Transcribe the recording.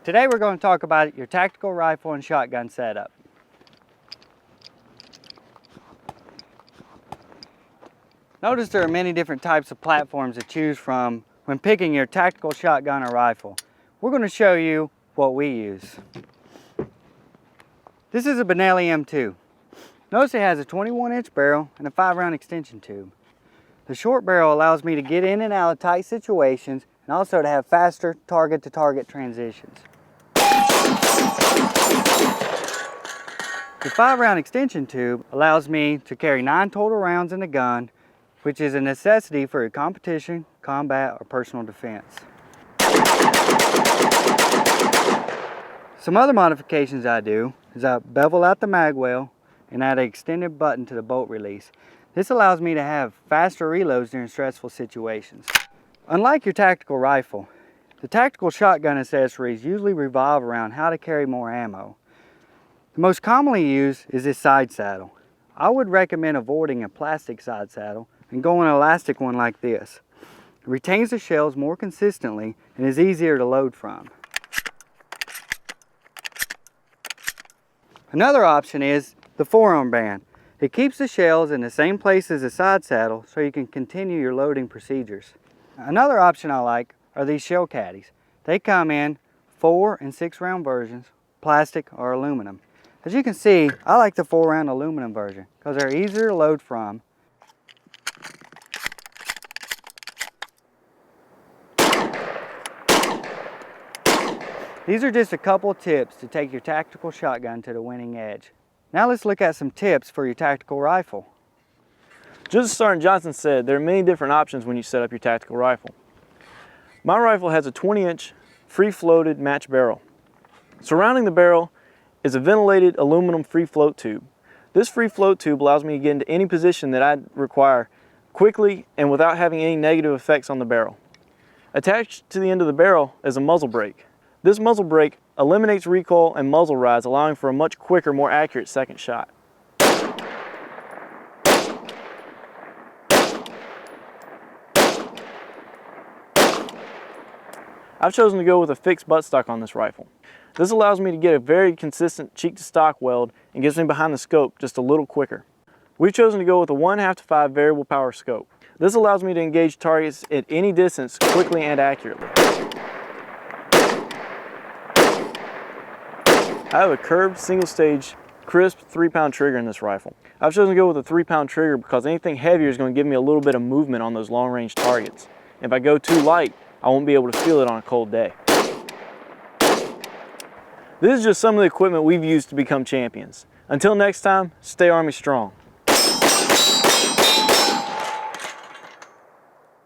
Today we're going to talk about your tactical rifle and shotgun setup. Notice there are many different types of platforms to choose from when picking your tactical shotgun or rifle. We're going to show you what we use. This is a Benelli M2. Notice it has a 21-inch barrel and a 5-round extension tube. The short barrel allows me to get in and out of tight situations and also to have faster target-to-target transitions. The 5-round extension tube allows me to carry 9 total rounds in the gun, which is a necessity for competition, combat, or personal defense. Some other modifications I do is I bevel out the mag well and add an extended button to the bolt release. This allows me to have faster reloads during stressful situations. Unlike your tactical rifle, the tactical shotgun accessories usually revolve around how to carry more ammo. The most commonly used is this side saddle. I would recommend avoiding a plastic side saddle and going an elastic one like this. It retains the shells more consistently and is easier to load from. Another option is the forearm band. It keeps the shells in the same place as the side saddle so you can continue your loading procedures. Another option I like are these shell caddies. They come in 4 and 6 round versions, plastic or aluminum. As you can see, I like the 4-round aluminum version because they're easier to load from. These are just a couple tips to take your tactical shotgun to the winning edge. Now let's look at some tips for your tactical rifle. Just as Sergeant Johnson said, there are many different options when you set up your tactical rifle. My rifle has a 20-inch free-floated match barrel. Surrounding the barrel is a ventilated aluminum free float tube. This free float tube allows me to get into any position that I require quickly and without having any negative effects on the barrel. Attached to the end of the barrel is a muzzle brake. This muzzle brake eliminates recoil and muzzle rise, allowing for a much quicker, more accurate second shot. I've chosen to go with a fixed buttstock on this rifle. This allows me to get a very consistent cheek-to-stock weld and gets me behind the scope just a little quicker. We've chosen to go with a 1/2 to 5 variable power scope. This allows me to engage targets at any distance quickly and accurately. I have a curved, single-stage, crisp 3-pound trigger in this rifle. I've chosen to go with a 3-pound trigger because anything heavier is going to give me a little bit of movement on those long-range targets. If I go too light, I won't be able to feel it on a cold day. This is just some of the equipment we've used to become champions. Until next time, stay Army strong.